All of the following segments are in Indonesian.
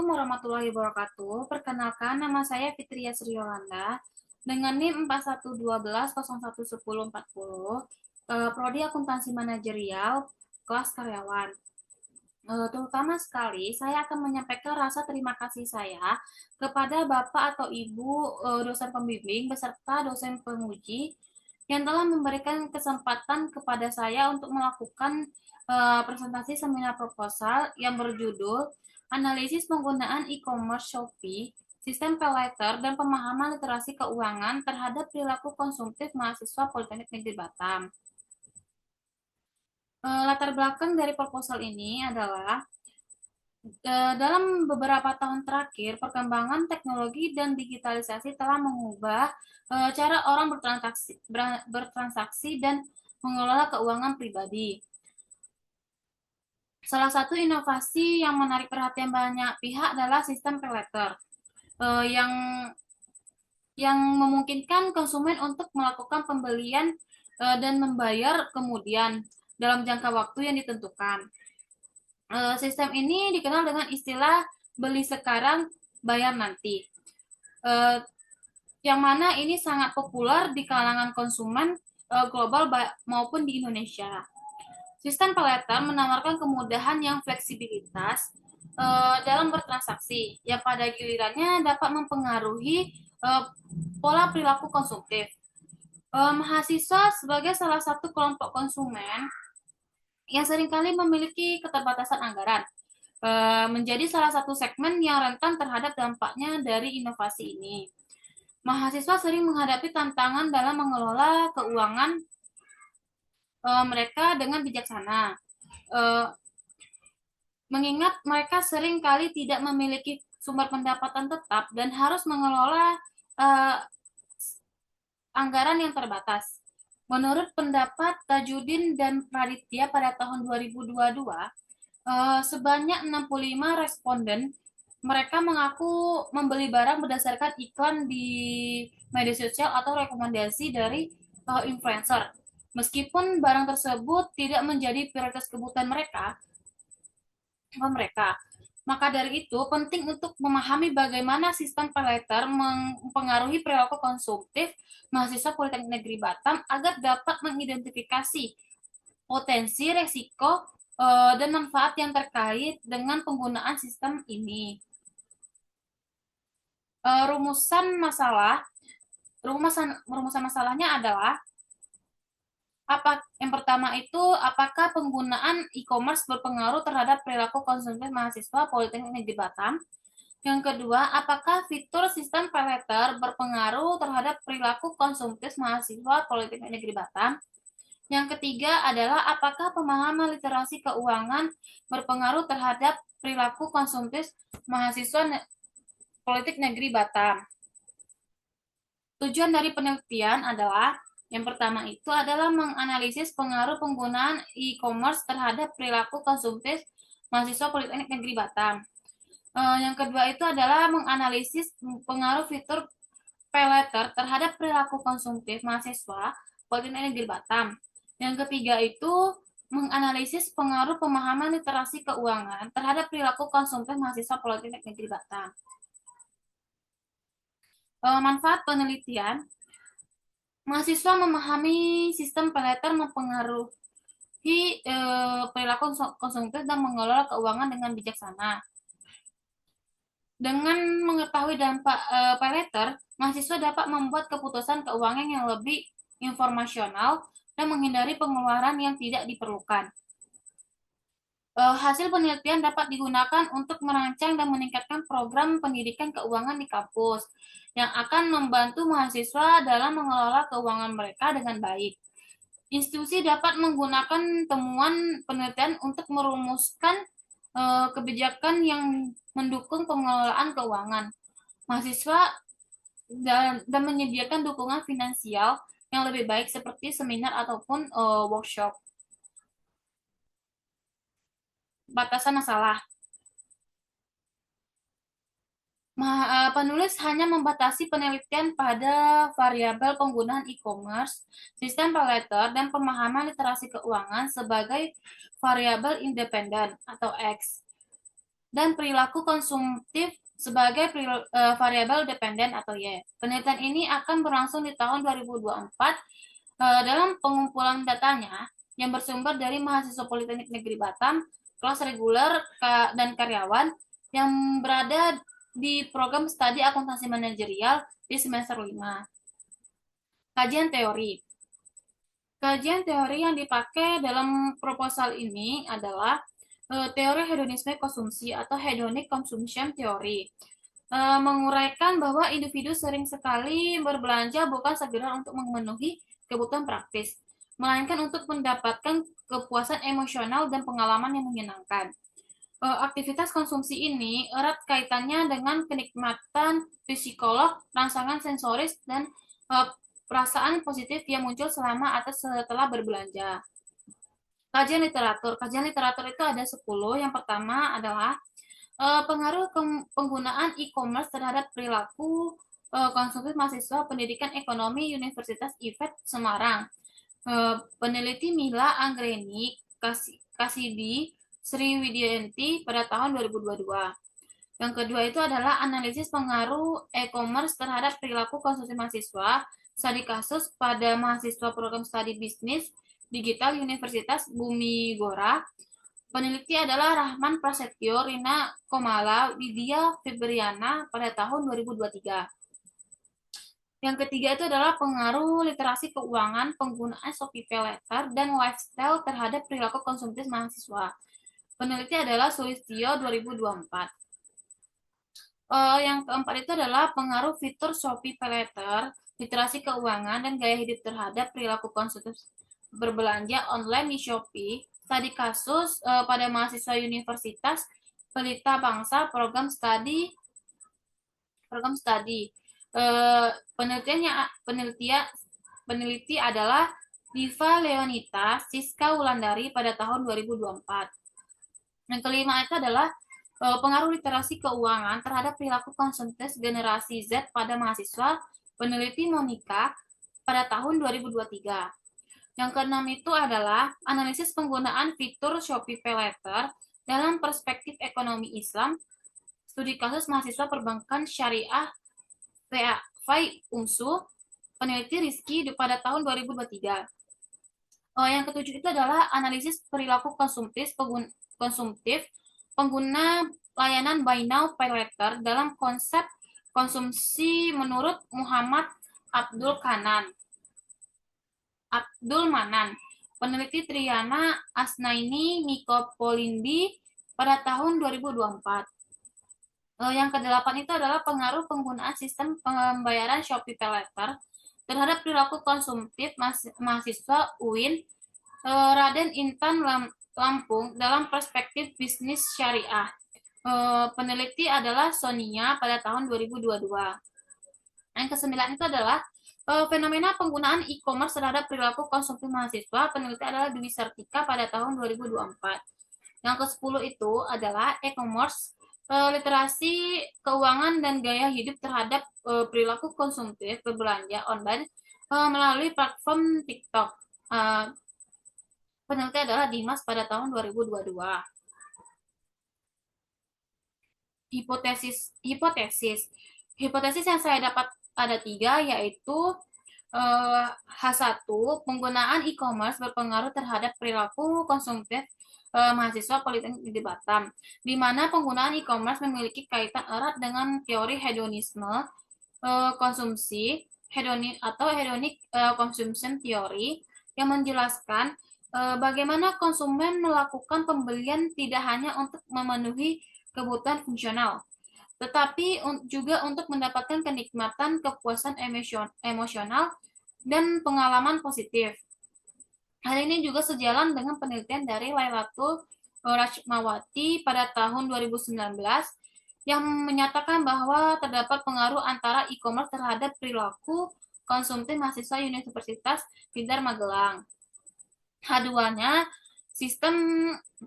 Assalamualaikum warahmatullahi wabarakatuh. Perkenalkan, nama saya Fitria Sriolanda dengan NIM 4112011040, Prodi Akuntansi Manajerial, kelas karyawan. Terutama sekali, saya akan menyampaikan rasa terima kasih saya kepada Bapak atau Ibu dosen pembimbing beserta dosen penguji yang telah memberikan kesempatan kepada saya untuk melakukan presentasi seminar proposal yang berjudul Analisis Penggunaan E-commerce Shopee, Sistem Pay Later, dan Pemahaman Literasi Keuangan terhadap Perilaku Konsumtif Mahasiswa Politeknik Negeri Batam. Latar belakang dari proposal ini adalah dalam beberapa tahun terakhir, perkembangan teknologi dan digitalisasi telah mengubah cara orang bertransaksi dan mengelola keuangan pribadi. Salah satu inovasi yang menarik perhatian banyak pihak adalah sistem pay later, yang memungkinkan konsumen untuk melakukan pembelian dan membayar kemudian dalam jangka waktu yang ditentukan. Sistem ini dikenal dengan istilah beli sekarang, bayar nanti. Yang mana ini sangat populer di kalangan konsumen global maupun di Indonesia. Sistem pay later menawarkan kemudahan yang fleksibilitas dalam bertransaksi, yang pada gilirannya dapat mempengaruhi pola perilaku konsumtif. Mahasiswa sebagai salah satu kelompok konsumen yang seringkali memiliki keterbatasan anggaran, menjadi salah satu segmen yang rentan terhadap dampaknya dari inovasi ini. Mahasiswa sering menghadapi tantangan dalam mengelola keuangan mereka dengan bijaksana, mengingat mereka sering kali tidak memiliki sumber pendapatan tetap dan harus mengelola anggaran yang terbatas. Menurut pendapat Tajudin dan Praditya pada tahun 2022, sebanyak 65 responden mereka mengaku membeli barang berdasarkan iklan di media sosial atau rekomendasi dari influencer. Meskipun barang tersebut tidak menjadi prioritas kebutuhan mereka, maka dari itu penting untuk memahami bagaimana sistem pay later mempengaruhi perilaku konsumtif mahasiswa Politeknik Negeri Batam agar dapat mengidentifikasi potensi, resiko, dan manfaat yang terkait dengan penggunaan sistem ini. Rumusan masalahnya adalah yang pertama itu, apakah penggunaan e-commerce berpengaruh terhadap perilaku konsumtif mahasiswa Politeknik Negeri Batam? Yang kedua, apakah fitur sistem pay later berpengaruh terhadap perilaku konsumtif mahasiswa Politeknik Negeri Batam? Yang ketiga adalah apakah pemahaman literasi keuangan berpengaruh terhadap perilaku konsumtif mahasiswa Politeknik Negeri Batam? Tujuan dari penelitian adalah yang pertama itu adalah menganalisis pengaruh penggunaan e-commerce terhadap perilaku konsumtif mahasiswa Politeknik Negeri Batam. Yang kedua itu adalah menganalisis pengaruh fitur pay later terhadap perilaku konsumtif mahasiswa Politeknik Negeri Batam. Yang ketiga itu menganalisis pengaruh pemahaman literasi keuangan terhadap perilaku konsumtif mahasiswa Politeknik Negeri Batam. Manfaat penelitian, mahasiswa memahami sistem pay later mempengaruhi perilaku konsumtif dan mengelola keuangan dengan bijaksana. Dengan mengetahui dampak pay later, mahasiswa dapat membuat keputusan keuangan yang lebih informasional dan menghindari pengeluaran yang tidak diperlukan. Hasil penelitian dapat digunakan untuk merancang dan meningkatkan program pendidikan keuangan di kampus yang akan membantu mahasiswa dalam mengelola keuangan mereka dengan baik. Institusi dapat menggunakan temuan penelitian untuk merumuskan kebijakan yang mendukung pengelolaan keuangan mahasiswa dan menyediakan dukungan finansial yang lebih baik seperti seminar ataupun workshop. Batasan masalah. Penulis hanya membatasi penelitian pada variabel penggunaan e-commerce, sistem pay later, dan pemahaman literasi keuangan sebagai variabel independen atau X. dan perilaku konsumtif sebagai variabel dependen atau Y. Penelitian ini akan berlangsung di tahun 2024 dalam pengumpulan datanya yang bersumber dari mahasiswa Politeknik Negeri Batam, kelas reguler dan karyawan yang berada di program studi akuntansi manajerial di semester 5. Kajian teori. Kajian teori yang dipakai dalam proposal ini adalah teori hedonisme konsumsi atau hedonic consumption theory. Menguraikan bahwa individu sering sekali berbelanja bukan sekedar untuk memenuhi kebutuhan praktis, melainkan untuk mendapatkan kepuasan emosional dan pengalaman yang menyenangkan. Aktivitas konsumsi ini erat kaitannya dengan kenikmatan psikolog, rangsangan sensoris, dan perasaan positif yang muncul selama atau setelah berbelanja. Kajian literatur. Kajian literatur itu ada 10. Yang pertama adalah pengaruh penggunaan e-commerce terhadap perilaku konsumtif mahasiswa Pendidikan Ekonomi Universitas IFET Semarang. Peneliti Mila Anggreni Kasidi Sri Widyanti pada tahun 2022. Yang kedua itu adalah analisis pengaruh e-commerce terhadap perilaku konsumsi mahasiswa studi kasus pada mahasiswa program studi bisnis digital Universitas Bumi Gora. Peneliti adalah Rahman Prasetyo, Rina Komala, Widya Febriana pada tahun 2023. Yang ketiga itu adalah pengaruh literasi keuangan, penggunaan Shopee Paylater, dan lifestyle terhadap perilaku konsumtif mahasiswa. Peneliti adalah Sulistyo 2024. Yang keempat itu adalah pengaruh fitur Shopee Paylater, literasi keuangan, dan gaya hidup terhadap perilaku konsumtif berbelanja online di Shopee. Studi kasus pada mahasiswa Universitas Pelita Bangsa program studi peneliti adalah Diva Leonita Siska Wulandari pada tahun 2024. Yang kelima itu adalah pengaruh literasi keuangan terhadap perilaku konsumtif generasi Z pada mahasiswa peneliti Monica pada tahun 2023. Yang keenam itu adalah analisis penggunaan fitur Shopee Paylater dalam perspektif ekonomi Islam, studi kasus mahasiswa perbankan syariah FAI UNSU, peneliti Rizky pada tahun 2023. Yang ketujuh itu adalah analisis perilaku konsumtif pengguna layanan Buy Now Pay Later dalam konsep konsumsi menurut Muhammad Abdul Manan, peneliti Triana Asnaini Mikopolindi pada tahun 2024. Yang kedelapan itu adalah pengaruh penggunaan sistem pembayaran Shopee Paylater terhadap perilaku konsumtif mahasiswa UIN Raden Intan Lampung dalam perspektif bisnis syariah. Peneliti adalah Sonia pada tahun 2022. Yang kesembilan itu adalah fenomena penggunaan e-commerce terhadap perilaku konsumtif mahasiswa. Peneliti adalah Dwi Sartika pada tahun 2024. Yang ke-10 itu adalah e-commerce, literasi keuangan dan gaya hidup terhadap perilaku konsumtif berbelanja online melalui platform TikTok. Peneliti adalah Dimas pada tahun 2022. Hipotesis yang saya dapat ada 3, yaitu H1, penggunaan e-commerce berpengaruh terhadap perilaku konsumtif mahasiswa Politeknik di Batam, di mana penggunaan e-commerce memiliki kaitan erat dengan teori hedonisme konsumsi hedonic consumption theory yang menjelaskan bagaimana konsumen melakukan pembelian tidak hanya untuk memenuhi kebutuhan fungsional, tetapi juga untuk mendapatkan kenikmatan, kepuasan emosional, dan pengalaman positif. Hal ini juga sejalan dengan penelitian dari Lailatul Rachmawati pada tahun 2019 yang menyatakan bahwa terdapat pengaruh antara e-commerce terhadap perilaku konsumtif mahasiswa Universitas Bidar Magelang. H2-nya, sistem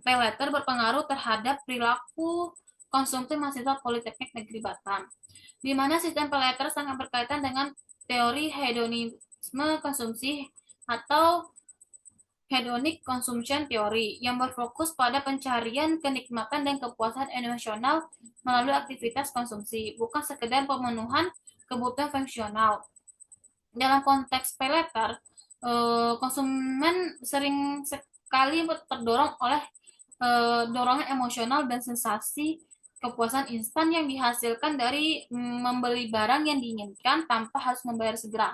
paylater berpengaruh terhadap perilaku konsumtif mahasiswa Politeknik Negeri Batam, di mana sistem paylater sangat berkaitan dengan teori hedonisme konsumsi atau hedonic consumption theory yang berfokus pada pencarian kenikmatan dan kepuasan emosional melalui aktivitas konsumsi, bukan sekedar pemenuhan kebutuhan fungsional. Dalam konteks pay later, konsumen sering sekali terdorong oleh dorongan emosional dan sensasi kepuasan instan yang dihasilkan dari membeli barang yang diinginkan tanpa harus membayar segera.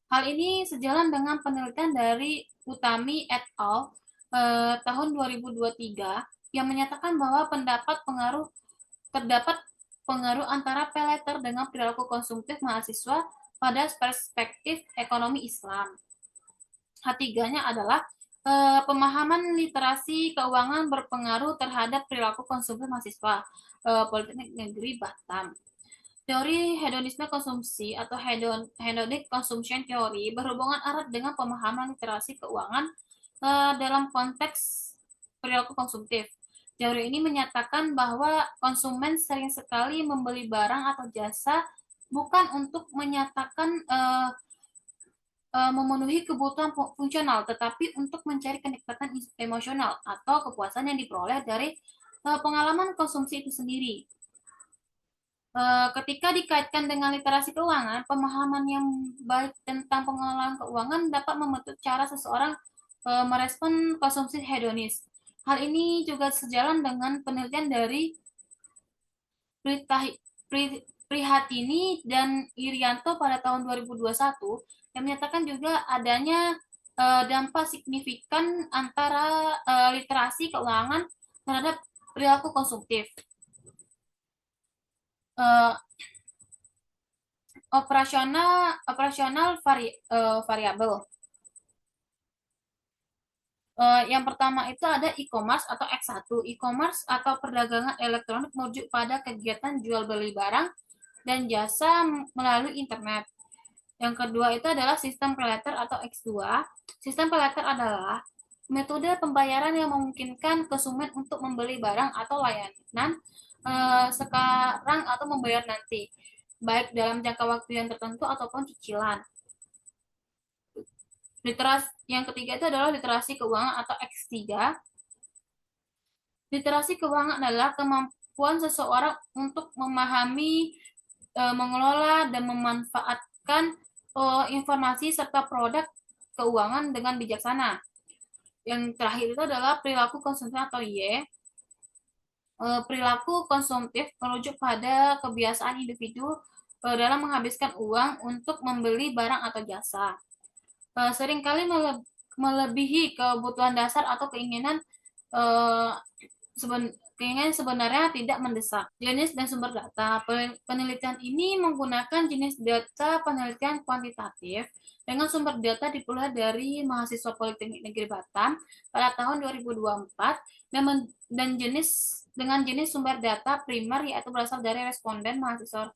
Hal ini sejalan dengan penelitian dari Utami et al. Tahun 2023 yang menyatakan bahwa terdapat pengaruh antara pay later dengan perilaku konsumtif mahasiswa pada perspektif ekonomi Islam. Ketiganya adalah pemahaman literasi keuangan berpengaruh terhadap perilaku konsumtif mahasiswa. Politeknik Negeri Batam. Teori hedonisme konsumsi atau hedonic consumption theory berhubungan erat dengan pemahaman literasi keuangan dalam konteks perilaku konsumtif. Teori ini menyatakan bahwa konsumen sering sekali membeli barang atau jasa bukan untuk memenuhi kebutuhan fungsional, tetapi untuk mencari kenikmatan emosional atau kepuasan yang diperoleh dari pengalaman konsumsi itu sendiri. Ketika dikaitkan dengan literasi keuangan, pemahaman yang baik tentang pengelolaan keuangan dapat membentuk cara seseorang merespon konsumsi hedonis. Hal ini juga sejalan dengan penelitian dari Prihatini dan Irianto pada tahun 2021 yang menyatakan juga adanya dampak signifikan antara literasi keuangan terhadap perilaku konsumtif. Operasional variabel. Yang pertama itu ada e-commerce atau X1. E-commerce atau perdagangan elektronik merujuk pada kegiatan jual beli barang dan jasa melalui internet. Yang kedua itu adalah sistem pay later atau X2. Sistem pay later adalah metode pembayaran yang memungkinkan konsumen untuk membeli barang atau layanan sekarang atau membayar nanti, baik dalam jangka waktu yang tertentu ataupun cicilan. Yang ketiga itu adalah literasi keuangan atau X3. Literasi keuangan adalah kemampuan seseorang untuk memahami, mengelola, dan memanfaatkan informasi serta produk keuangan dengan bijaksana. Yang terakhir itu adalah perilaku konsumtif atau Y. Perilaku konsumtif merujuk pada kebiasaan individu dalam menghabiskan uang untuk membeli barang atau jasa. Seringkali melebihi kebutuhan dasar atau keinginan sebenarnya tidak mendesak. Jenis dan sumber data. Penelitian ini menggunakan jenis data penelitian kuantitatif dengan sumber data diperoleh dari mahasiswa Politeknik Negeri Batam pada tahun 2024 dan dengan jenis sumber data primer yaitu berasal dari responden mahasiswa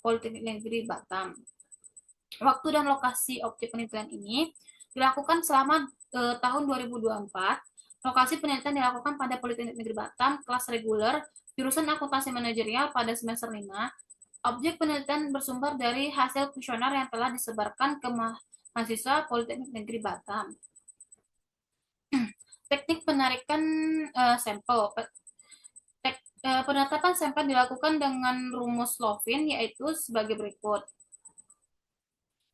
Politeknik Negeri Batam. Waktu dan lokasi objek penelitian ini dilakukan selama tahun 2024. Lokasi penelitian dilakukan pada Politeknik Negeri Batam, kelas reguler, jurusan akuntansi manajerial pada semester 5. Objek penelitian bersumber dari hasil kuesioner yang telah disebarkan ke mahasiswa Politeknik Negeri Batam. Teknik penarikan sampel. Penetapan sampel dilakukan dengan rumus Lovin, yaitu sebagai berikut.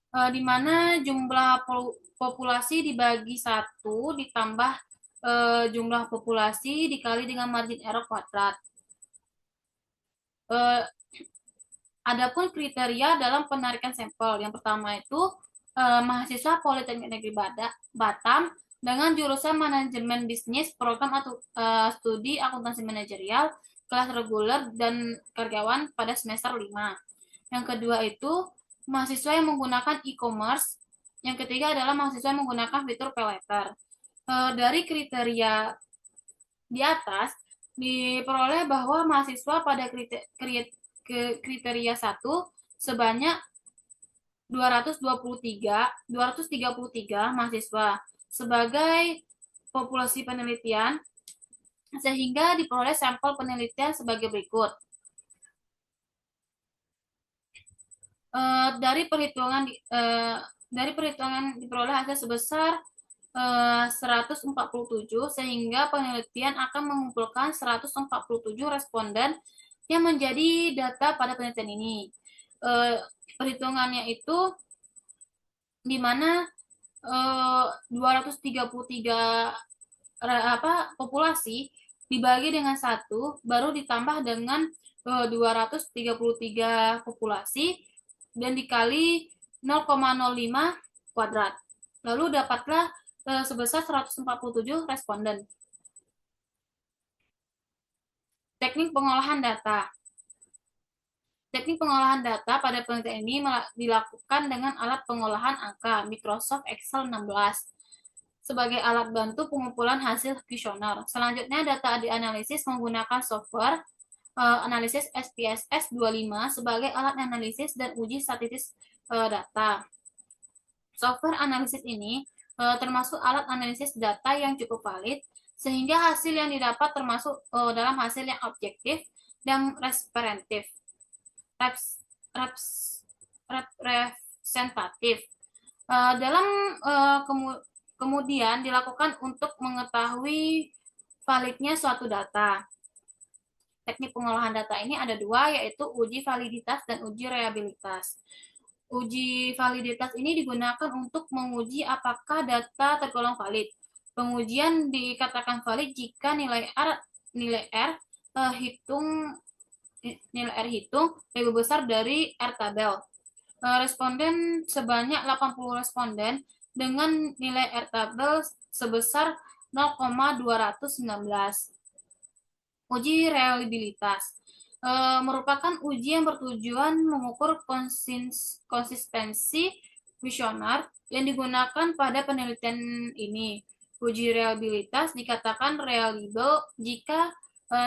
Di mana jumlah populasi dibagi 1 ditambah jumlah populasi dikali dengan margin error kuadrat. Adapun kriteria dalam penarikan sampel, yang pertama itu mahasiswa Politeknik Negeri Batam dengan jurusan manajemen bisnis, program atau studi akuntansi manajerial, kelas reguler dan karyawan pada semester 5. Yang kedua itu mahasiswa yang menggunakan e-commerce. Yang ketiga adalah mahasiswa yang menggunakan fitur pay later. Dari kriteria di atas diperoleh bahwa mahasiswa pada kriteria 1 sebanyak 233 mahasiswa sebagai populasi penelitian, sehingga diperoleh sampel penelitian sebagai berikut. Dari perhitungan diperoleh hasil sebesar 147 sehingga penelitian akan mengumpulkan 147 responden yang menjadi data pada penelitian ini. Perhitungannya itu di mana 233 populasi dibagi dengan satu baru ditambah dengan 233 populasi dan dikali 0,05 kuadrat. Lalu dapatlah sebesar 147 responden. Teknik pengolahan data. Teknik pengolahan data pada penelitian ini dilakukan dengan alat pengolahan angka Microsoft Excel 16 sebagai alat bantu pengumpulan hasil kuesioner. Selanjutnya data dianalisis menggunakan software analisis SPSS 25 sebagai alat analisis dan uji statistik data. Software analisis ini termasuk alat analisis data yang cukup valid sehingga hasil yang didapat termasuk dalam hasil yang objektif dan representatif. Dalam kemudian dilakukan untuk mengetahui validnya suatu data. Teknik pengolahan data ini ada dua, yaitu uji validitas dan uji reliabilitas. Uji validitas ini digunakan untuk menguji apakah data tergolong valid. Pengujian dikatakan valid jika nilai R hitung lebih besar dari R tabel. Responden sebanyak 80 responden dengan nilai R tabel sebesar 0,219. Uji reliabilitas merupakan uji yang bertujuan mengukur konsistensi kuesioner yang digunakan pada penelitian ini. Uji reliabilitas dikatakan reliable jika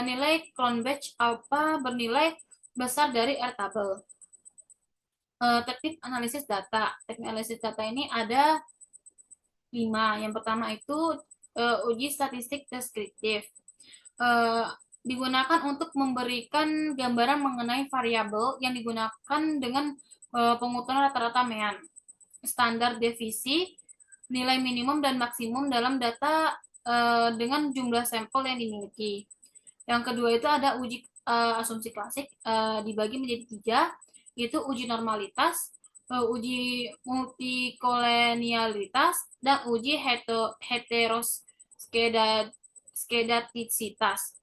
nilai Cronbach alpha bernilai besar dari R tabel. Teknik analisis data. Teknik analisis data ini ada 5. Yang pertama itu uji statistik deskriptif. Digunakan untuk memberikan gambaran mengenai variabel yang digunakan dengan pengukuran rata-rata mean, standar deviasi, nilai minimum dan maksimum dalam data dengan jumlah sampel yang dimiliki. Yang kedua itu ada uji asumsi klasik dibagi menjadi 3, yaitu uji normalitas, uji multikolenialitas, dan uji heteroskedastisitas.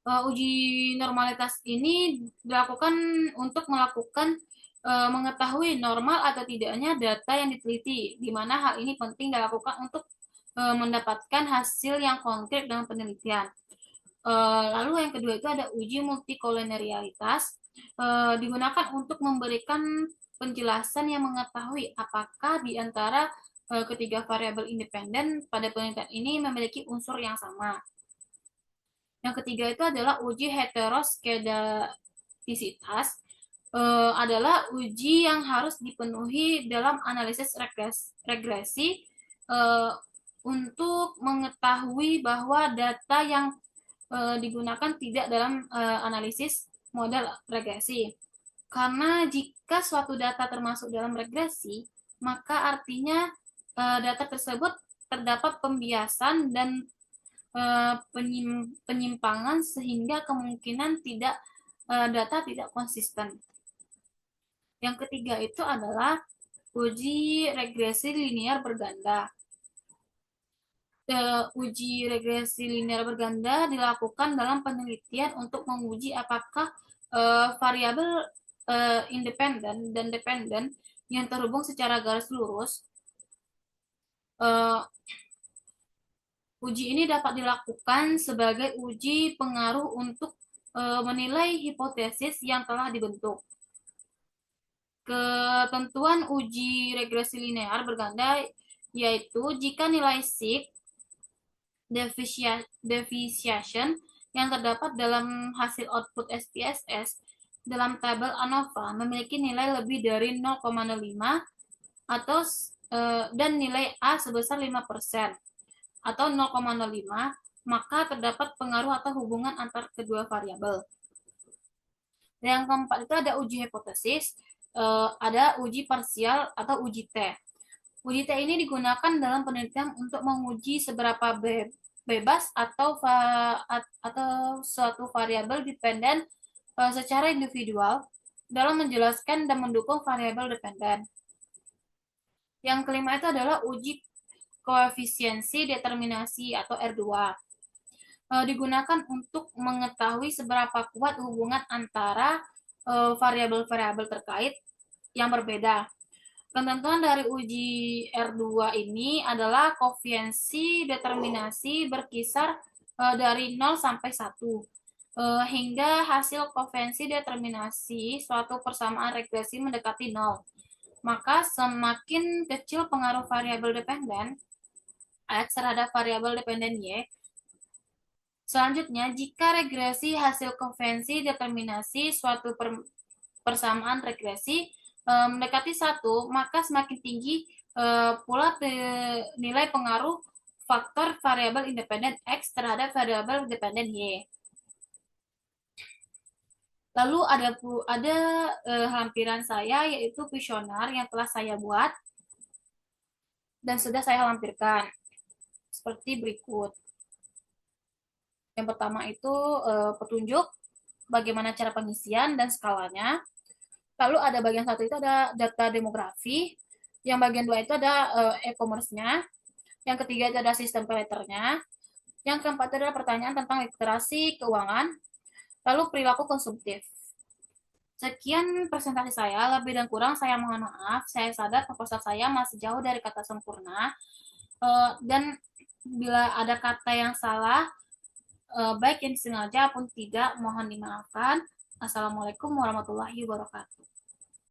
Uji normalitas ini dilakukan untuk mengetahui normal atau tidaknya data yang diteliti, di mana hal ini penting dilakukan untuk mendapatkan hasil yang konkret dalam penelitian. Lalu yang kedua itu ada uji multikolenialitas, digunakan untuk memberikan penjelasan yang mengetahui apakah di antara ketiga variabel independen pada penelitian ini memiliki unsur yang sama. Yang ketiga itu adalah uji heteroskedastisitas, adalah uji yang harus dipenuhi dalam analisis regresi untuk mengetahui bahwa data yang digunakan tidak dalam analisis model regresi. Karena jika suatu data termasuk dalam regresi, maka artinya data tersebut terdapat pembiasan dan penyimpangan sehingga kemungkinan data tidak konsisten. Yang ketiga itu adalah uji regresi linear berganda. Uji regresi linear berganda dilakukan dalam penelitian untuk menguji apakah variabel independen dan dependen yang terhubung secara garis lurus. Uji ini dapat dilakukan sebagai uji pengaruh untuk menilai hipotesis yang telah dibentuk. Ketentuan uji regresi linear berganda yaitu jika nilai sig deviation yang terdapat dalam hasil output SPSS dalam tabel ANOVA memiliki nilai lebih dari 0,05 atau dan nilai A sebesar 5% atau 0,05, maka terdapat pengaruh atau hubungan antar kedua variabel. Yang keempat itu ada uji hipotesis, ada uji parsial atau uji T. Uji T ini digunakan dalam penelitian untuk menguji seberapa bebas atau suatu variabel dependen secara individual dalam menjelaskan dan mendukung variabel dependen. Yang kelima itu adalah uji koefisiensi determinasi atau R2. Digunakan untuk mengetahui seberapa kuat hubungan antara variabel-variabel terkait yang berbeda. Ketentuan dari uji R2 ini adalah koefisiensi determinasi berkisar dari 0 sampai 1 hingga hasil koefisiensi determinasi suatu persamaan regresi mendekati 0. Maka semakin kecil pengaruh variabel dependen X terhadap variabel dependen Y. Selanjutnya, jika regresi hasil konvensi determinasi suatu persamaan regresi mendekati 1, maka semakin tinggi pula nilai pengaruh faktor variabel independen X terhadap variabel dependen Y. Lalu ada lampiran saya yaitu kuesioner yang telah saya buat dan sudah saya lampirkan seperti berikut. Yang pertama itu petunjuk bagaimana cara pengisian dan skalanya. Lalu ada bagian satu itu ada data demografi. Yang bagian dua itu ada e-commerce-nya. Yang ketiga itu ada sistem payletternya. Yang keempat itu adalah pertanyaan tentang literasi keuangan. Lalu perilaku konsumtif. Sekian presentasi saya, lebih dan kurang saya mohon maaf. Saya sadar proposal saya masih jauh dari kata sempurna. Dan bila ada kata yang salah, baik yang disengaja pun tidak, mohon dimaafkan. Assalamualaikum warahmatullahi wabarakatuh.